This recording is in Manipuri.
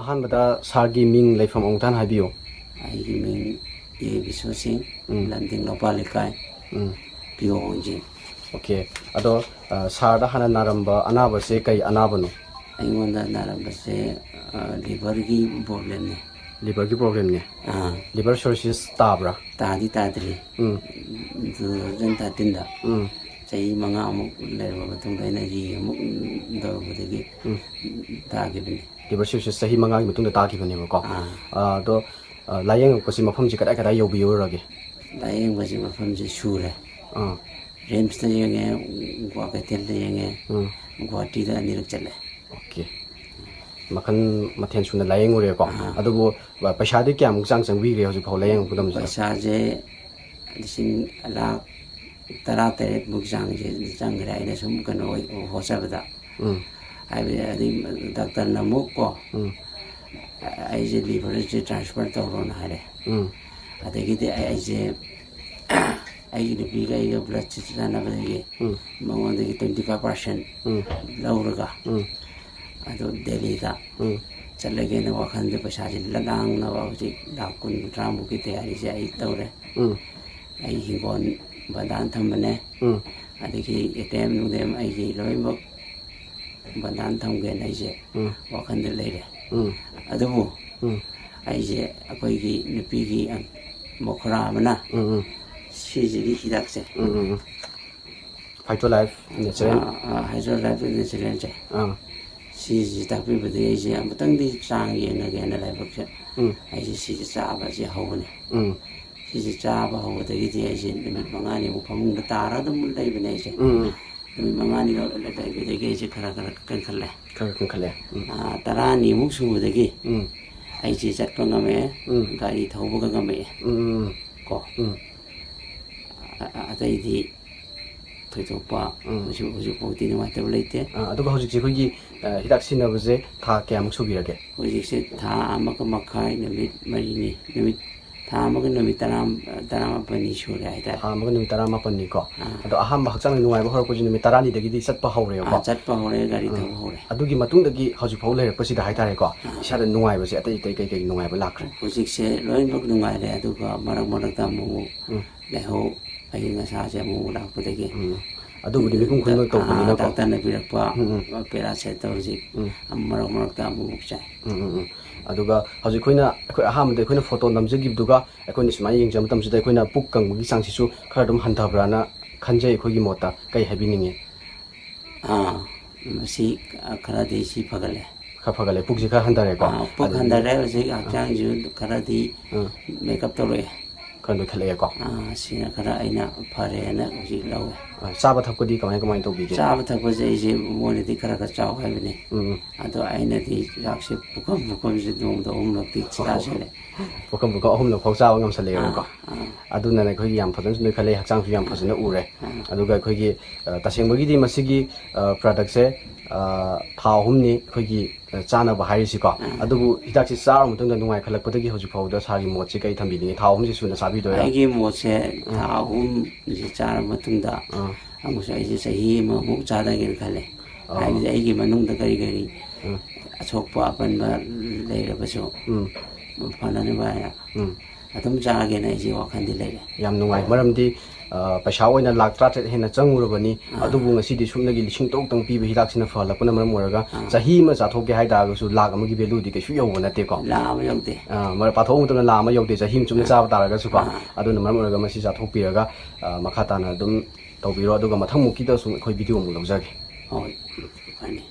ꯑꯍꯥꯟꯕꯗ ꯁꯥꯔꯒꯤ ꯃꯤꯡ ꯂꯩꯐꯝ ꯑꯃꯨꯛꯇ ꯍꯥꯏꯕꯤꯌꯨ. ꯑꯩꯒꯤ ꯃꯤꯡ ꯑꯦ ꯕꯤꯁ꯭ꯋꯁꯤꯡ, ꯂꯝꯗꯤꯡ ꯂꯧꯄꯥ ꯂꯩꯀꯥꯏ, ꯄꯤꯑꯣ ꯋꯥꯡꯖꯤꯡ. ꯑꯣꯀꯦ. ꯑꯗꯣ ꯁꯥꯔꯗ ꯍꯥꯟꯅ ꯅꯥꯔꯝꯕ ꯑꯅꯥꯕꯁꯦ ꯀꯩ ꯑꯅꯥꯕꯅꯣ? ꯑꯩꯉꯣꯟꯗ ꯅꯥꯔꯝꯕꯁꯦ ꯂꯤꯚꯔꯒꯤ ꯄ꯭ꯔꯣꯕ꯭ꯂꯦꯝꯅꯤ. ꯂꯤꯚꯔꯒꯤ ꯄ꯭ꯔꯣꯕ꯭ꯂꯦꯝꯅꯤ. ꯂꯤꯚꯔ ꯁꯤꯔꯣꯁꯤꯁ ꯇꯥꯕ꯭ꯔꯥ? ꯇꯥꯗ꯭ꯔꯤ. 2013ꯗ ꯆꯍꯤ 5 ꯂꯩꯔꯕ ꯃꯇꯨꯡꯗ ꯑꯩꯅ ꯑꯃꯨꯛ ꯇꯧꯔꯨꯕꯗꯒꯤ ꯇꯥꯈꯤꯕꯅꯤ. ꯂꯤꯚꯔ ꯁꯤꯔꯣꯁꯤꯁ ꯆꯍꯤ 5ꯒꯤ ꯃꯇꯨꯡꯗ ꯇꯥꯈꯤꯕꯅꯦꯕꯀꯣ. ꯑꯗꯣ ꯂꯥꯌꯦꯡꯉꯛꯄꯁꯤ ꯃꯐꯝꯁꯤ ꯀꯗꯥꯏ ꯌꯧꯕꯤꯔꯨꯔꯒꯦ? ꯂꯥꯌꯦꯡꯕꯁꯤ ꯃꯐꯝꯁꯤ ꯁꯨꯔꯦ. ꯔꯤꯝꯁꯇ ꯌꯦꯡꯉꯦ, ꯒ꯭ꯋꯥꯀꯩꯊꯦꯜꯗ ꯌꯦꯡꯉꯦ, ꯒꯨꯋꯥꯍꯥꯇꯤꯗ 2ꯔꯛ ꯆꯠꯂꯦ. ꯑꯣꯀꯦ. ꯃꯈꯜ ꯃꯊꯦꯜ ꯁꯨꯅ ꯂꯥꯌꯦꯡꯉꯨꯔꯦꯀꯣ. ꯑꯗꯨꯕꯨ ꯄꯩꯁꯥꯗꯤ ꯀꯌꯥꯃꯨꯛ ꯆꯪꯕꯤꯈ꯭ꯔꯦ ꯍꯧꯖꯤꯛꯐꯥꯎ ꯂꯥꯌꯦꯡꯉꯛꯄ ꯃꯇꯝꯁꯤꯗ? ꯄꯩꯁꯥꯁꯦ ꯂꯤꯁꯤꯡ 13,000ꯃꯨꯛ ꯆꯥꯡꯁꯦ ꯆꯪꯈ꯭ꯔꯦ ꯑꯩꯅ ꯁꯨꯝ ꯍꯣꯠꯆꯕꯗ. ꯍꯥꯏꯕꯗꯤ ꯗꯥꯛꯇꯔꯅ ꯑꯃꯨꯛ ꯑꯩꯁꯦ ꯂꯤꯚꯔꯁꯦ ꯇ꯭ꯔꯥꯟꯁꯐꯔ ꯇꯧꯔꯣꯅ ꯍꯥꯏꯔꯦ. ꯑꯗꯒꯤꯗꯤ ꯑꯩꯁꯦ ꯑꯩꯒꯤ ꯅꯨꯄꯤꯒ ꯑꯩꯒ ꯕ꯭ꯂꯗꯁꯦ ꯆꯥꯟꯅꯕꯗꯒꯤ ꯃꯉꯣꯟꯗꯒꯤ 25% ꯂꯧꯔꯒ ꯑꯗꯣ ꯗꯦꯜꯂꯤꯗ ꯆꯠꯂꯒꯦꯅ ꯋꯥꯈꯜꯗ ꯄꯩꯁꯥꯁꯦ ꯂꯥꯡꯅꯕ ꯍꯧꯖꯤꯛ ꯂꯥꯛ 20-30ꯃꯨꯛꯀꯤ ꯇꯌꯥꯔꯤꯁꯦ ꯑꯩ ꯇꯧꯔꯦ. ꯑꯩ ꯍꯤꯡꯒꯣꯜ ꯕꯟꯗꯥꯟ ꯊꯝꯕꯅꯦ. ꯑꯗꯒꯤ ATM ꯅꯨꯡꯗꯦꯝ ꯑꯩꯒꯤ ꯂꯣꯏꯅꯃꯛ ꯕꯟꯗꯥꯟ ꯊꯝꯒꯦꯅ ꯑꯩꯁꯦ ꯋꯥꯈꯜꯗ ꯂꯩꯔꯦ. ꯑꯗꯨꯕꯨ ꯑꯩꯁꯦ ꯑꯩꯈꯣꯏꯒꯤ ꯅꯨꯄꯤꯒꯤ ꯃꯈꯨꯔꯥ ꯑꯃꯅ ꯁꯤꯁꯤꯒꯤ ꯍꯤꯗꯥꯛꯁꯦ ꯐꯥꯏꯇꯣꯂꯥꯏꯐ ꯅꯦꯆꯔꯦꯜ ꯍꯥꯏꯗ꯭ꯔꯣꯂꯥꯏꯐ ꯅꯦꯆꯔꯦꯜꯁꯦ ꯁꯤꯁꯤ ꯇꯥꯛꯄꯤꯕꯗꯒꯤ ꯑꯩꯁꯦ ꯑꯃꯨꯛꯇꯪꯗꯤ ꯆꯥꯡ ꯌꯦꯡꯉꯒꯦꯅ ꯂꯥꯏꯕꯛꯁꯦ ꯑꯩꯁꯦ ꯁꯤꯁꯦ ꯆꯥꯕꯁꯦ ꯍꯧꯕꯅꯤ. ꯁꯤꯁꯦ ꯆꯥꯕ ꯍꯧꯕꯗꯒꯤꯗꯤ ꯑꯩꯁꯦ ꯅꯨꯃꯤꯠ 5ꯅꯤꯃꯨꯛ ꯐꯃꯨꯡꯗ ꯇꯥꯔꯒ ꯑꯗꯨꯝ ꯂꯩꯕꯅꯦ ꯑꯩꯁꯦ. ꯅꯨꯃꯤꯠ 5ꯅꯤ ꯂꯩꯕꯗꯒꯤ ꯑꯩꯁꯦ ꯈꯔ ꯀꯟꯈꯠꯂꯦ. 10ꯅꯤꯃꯨꯛ ꯁꯨꯕꯗꯒꯤ ꯑꯩꯁꯦ ꯆꯠꯄ ꯉꯝꯃꯛꯑꯦ, ꯒꯥꯔꯤ ꯊꯧꯕꯒ ꯉꯝꯃꯛꯑꯦ ꯀꯣ. ꯑꯇꯩꯗꯤ ꯊꯣꯏꯗꯣꯛꯄ ꯍꯧꯖꯤꯛꯐꯥꯎꯗꯤ ꯅꯨꯡꯉꯥꯏꯇꯕ ꯂꯩꯇꯦ. ꯑꯗꯨꯒ ꯍꯧꯖꯤꯛꯁꯦ ꯑꯩꯈꯣꯏꯒꯤ ꯍꯤꯗꯥꯛ ꯁꯤꯖꯤꯟꯅꯕꯁꯦ ꯊꯥ ꯀꯌꯥꯃꯨꯛ ꯁꯨꯕꯤꯔꯒꯦ? ꯍꯧꯖꯤꯛꯁꯦ ꯊꯥ 1.5 ꯅꯨꯃꯤꯠ 4ꯅꯤ. ꯊꯥ ꯑꯃꯒ ꯅꯨꯃꯤꯠ 18ꯅꯤ ꯁꯨꯔꯦ ꯍꯥꯏꯇꯥꯔꯦ. ꯊꯥ ꯑꯃꯒ ꯅꯨꯃꯤꯠ 18ꯅꯤꯀꯣ. ꯑꯗꯣ ꯑꯍꯥꯟꯕ ꯍꯛꯆꯥꯡ ꯅꯨꯡꯉꯥꯏꯕ ꯍꯧꯔꯛꯄꯁꯤ ꯅꯨꯃꯤꯠ 10ꯅꯤꯗꯒꯤꯗꯤ ꯆꯠꯄ ꯍꯧꯔꯦꯕꯀꯣ. ꯆꯠꯄ ꯍꯧꯔꯦ, ꯒꯥꯔꯤ ꯊꯧꯕ ꯍꯧꯔꯦ. ꯑꯗꯨꯒꯤ ꯃꯇꯨꯡꯗꯒꯤ ꯍꯧꯖꯤꯛꯐꯥꯎ ꯂꯩꯔꯛꯄꯁꯤꯗ ꯍꯥꯏꯇꯥꯔꯦꯀꯣ, ꯏꯁꯥꯗ ꯅꯨꯡꯉꯥꯏꯕꯁꯦ ꯑꯇꯩ ꯀꯩ ꯅꯨꯡꯉꯥꯏꯕ ꯂꯥꯛꯈ꯭ꯔꯦ? ꯍꯧꯖꯤꯛꯁꯦ ꯂꯣꯏꯅꯃꯛ ꯅꯨꯡꯉꯥꯏꯔꯦ. ꯑꯗꯨꯒ ꯃꯔꯛꯇ ꯑꯃꯨꯛ ꯂꯥꯏꯍꯧ ꯑꯏꯪ ꯑꯁꯥꯁꯦ ꯑꯃꯨꯛ ꯂꯥꯛꯄꯗꯒꯤ ꯑꯗꯨꯕꯨꯗꯤ ꯃꯤꯄꯨꯝ ꯈꯨꯗꯤꯡꯃꯛ ꯇꯧꯕꯅꯤꯅꯀꯣ. ꯗꯥꯛꯇꯔꯅ ꯄꯤꯔꯛꯄ ꯄꯦꯔꯥꯁꯦꯇꯥꯃꯣꯜ ꯍꯧꯖꯤꯛ ꯃꯔꯛꯇ ꯑꯃꯨꯛ ꯆꯥꯏ. ꯑꯗꯨꯒ ꯍꯧꯖꯤꯛ ꯑꯍꯥꯟꯕꯗ ꯑꯩꯈꯣꯏꯅ ꯐꯣꯇꯣ ꯅꯝꯖꯈꯤꯕꯗꯨꯒ ꯑꯩꯈꯣꯏꯅ ꯁꯨꯃꯥꯏꯅ ꯌꯦꯡꯖꯕ ꯃꯇꯝꯁꯤꯗ ꯑꯩꯈꯣꯏꯅ ꯄꯨꯛ ꯀꯪꯕꯒꯤ ꯆꯥꯡꯁꯤꯁꯨ ꯈꯔ ꯑꯗꯨꯝ ꯍꯟꯊꯕ꯭ꯔꯥꯅ ꯈꯟꯖꯩ ꯑꯩꯈꯣꯏꯒꯤ ꯃꯣꯠꯇ. ꯀꯩ ꯍꯥꯏꯕꯤꯅꯤꯡꯉꯤ? ꯃꯁꯤ ꯈꯔꯗꯤ ꯁꯤ ꯐꯒꯠꯂꯦ. ꯈꯔ ꯐꯒꯠꯂꯦ, ꯄꯨꯛꯁꯤ ꯈꯔ ꯍꯟꯊꯔꯦꯀꯣ. ꯄꯨꯛ ꯍꯟꯊꯔꯦ. ꯍꯧꯖꯤꯛ ꯍꯛꯆꯥꯡꯁꯨ ꯈꯔꯗꯤ ꯃꯦꯀꯞ ꯇꯧꯔꯛꯑꯦ. ꯈꯔ ꯅꯣꯏꯈꯠꯂꯛꯑꯦꯀꯣ. ꯁꯤꯅ ꯈꯔ ꯑꯩꯅ ꯐꯔꯦꯅ ꯍꯧꯖꯤꯛ ꯂꯧꯋꯦ. ꯆꯥꯕ ꯊꯛꯄꯗꯤ ꯀꯃꯥꯏ ꯇꯧꯕꯤꯒꯦ? ꯆꯥꯕ ꯊꯛꯄꯁꯦ ꯑꯩꯁꯦ ꯃꯣꯏꯅꯗꯤ ꯈꯔ ꯆꯥꯎ ꯍꯥꯏꯕꯅꯤ. ꯑꯗꯣ ꯑꯩꯅꯗꯤ ꯆꯥꯛꯁꯦ ꯄꯨꯈꯝꯁꯦ ꯅꯣꯡꯃꯗ 3ꯂꯛꯇꯤ ꯆꯥꯁꯤꯜꯂꯦ. ꯄꯨꯈꯝ 3ꯂꯛ ꯐꯥꯎ ꯆꯥꯕ ꯉꯝꯁꯜꯂꯛꯑꯦꯕꯀꯣ. ꯑꯗꯨꯅ ꯑꯩꯈꯣꯏꯒꯤ ꯌꯥꯝ ꯐꯖꯅꯁꯨ ꯅꯣꯏꯈꯠꯂꯦ, ꯍꯛꯆꯥꯡꯁꯨ ꯌꯥꯝ ꯐꯖꯅ ꯎꯔꯦ. ꯑꯗꯨꯒ ꯑꯩꯈꯣꯏꯒꯤ ꯇꯁꯦꯡꯕꯒꯤꯗꯤ ꯃꯁꯤꯒꯤ ꯄ꯭ꯔꯗꯛꯁꯦ ꯊꯥ 3ꯅꯤ ꯑꯩꯈꯣꯏꯒꯤ ꯆꯥꯅꯕ ꯍꯥꯏꯔꯤꯁꯤꯀꯣ. ꯑꯗꯨꯕꯨ ꯍꯤꯗꯥꯛꯁꯤ ꯆꯥꯔꯕ ꯃꯇꯨꯡꯗ ꯅꯨꯡꯉꯥꯏꯈꯠꯂꯛꯄꯗꯒꯤ ꯍꯧꯖꯤꯛ ꯐꯥꯎꯕꯗ ꯁꯥꯔꯒꯤ ꯃꯣꯠꯁꯤ ꯀꯩ ꯊꯝꯕꯤꯅꯤꯡꯉꯤ? ꯊꯥ 3ꯁꯤ ꯁꯨꯅ ꯆꯥꯕꯤꯗꯣꯏꯔꯥ? ꯑꯩꯒꯤ ꯃꯣꯠꯁꯦ ꯊꯥ 3ꯁꯤ ꯆꯥꯔꯕ ꯃꯇꯨꯡꯗ ꯑꯃꯨꯛꯁꯨ ꯑꯩꯁꯦ ꯆꯍꯤ ꯑꯃꯃꯨꯛ ꯆꯥꯗꯒꯦꯅ ꯈꯜꯂꯦ. ꯍꯥꯏꯕꯗꯤ ꯑꯩꯒꯤ ꯃꯅꯨꯡꯗ ꯀꯔꯤ ꯑꯁꯣꯛꯄ ꯑꯄꯟꯕ ꯂꯩꯔꯕꯁꯨ ꯐꯅꯅꯕ ꯍꯥꯏꯅ ꯑꯗꯨꯝ ꯆꯥꯒꯦꯅ ꯑꯩꯁꯦ ꯋꯥꯈꯜꯗꯤ ꯂꯩꯔꯦ. ꯌꯥꯝ ꯅꯨꯡꯉꯥꯏ. ꯃꯔꯝꯗꯤ ꯄꯩꯁꯥ ꯑꯣꯏꯅ ꯂꯥꯛ 17 ꯍꯦꯟꯅ ꯆꯪꯉꯨꯔꯕꯅꯤ. ꯑꯗꯨꯕꯨ ꯉꯁꯤꯗꯤ ꯁꯨꯞꯅꯒꯤ 1,000 ꯄꯤꯕ ꯍꯤꯗꯥꯛꯁꯤꯅ ꯐꯍꯜꯂꯛꯄꯅ ꯃꯔꯝ ꯑꯣꯏꯔꯒ ꯆꯍꯤ ꯑꯃ ꯆꯥꯊꯣꯛꯀꯦ ꯍꯥꯏꯇꯥꯔꯒꯁꯨ ꯂꯥꯛ ꯑꯃꯒꯤ ꯚꯦꯂꯨꯗꯤ ꯀꯩꯁꯨ ꯌꯧꯕ ꯅꯠꯇꯦꯀꯣ. ꯂꯥꯛ ꯑꯃ ꯌꯧꯗꯦ. ꯄꯥꯊꯣꯛꯄ ꯃꯇꯝꯗ ꯂꯥꯛ ꯑꯃ ꯌꯧꯗꯦ, ꯆꯍꯤ ꯑꯃ ꯆꯨꯝꯅ ꯆꯥꯕ ꯇꯥꯔꯒꯁꯨꯀꯣ. ꯑꯗꯨꯅ ꯃꯔꯝ ꯑꯣꯏꯔꯒ ꯃꯁꯤ ꯆꯥꯊꯣꯛꯄꯤꯔꯒ ꯃꯈꯥ ꯇꯥꯅ ꯑꯗꯨꯝ ꯇꯧꯕꯤꯔꯣ. ꯑꯗꯨꯒ ꯃꯊꯪꯃꯨꯛꯀꯤꯗꯁꯨ ꯑꯩꯈꯣꯏ ꯚꯤꯗꯤꯑꯣ ꯑꯃꯨꯛ ꯂꯧꯖꯒꯦ. ꯍꯣꯏ, ꯐꯅꯤ.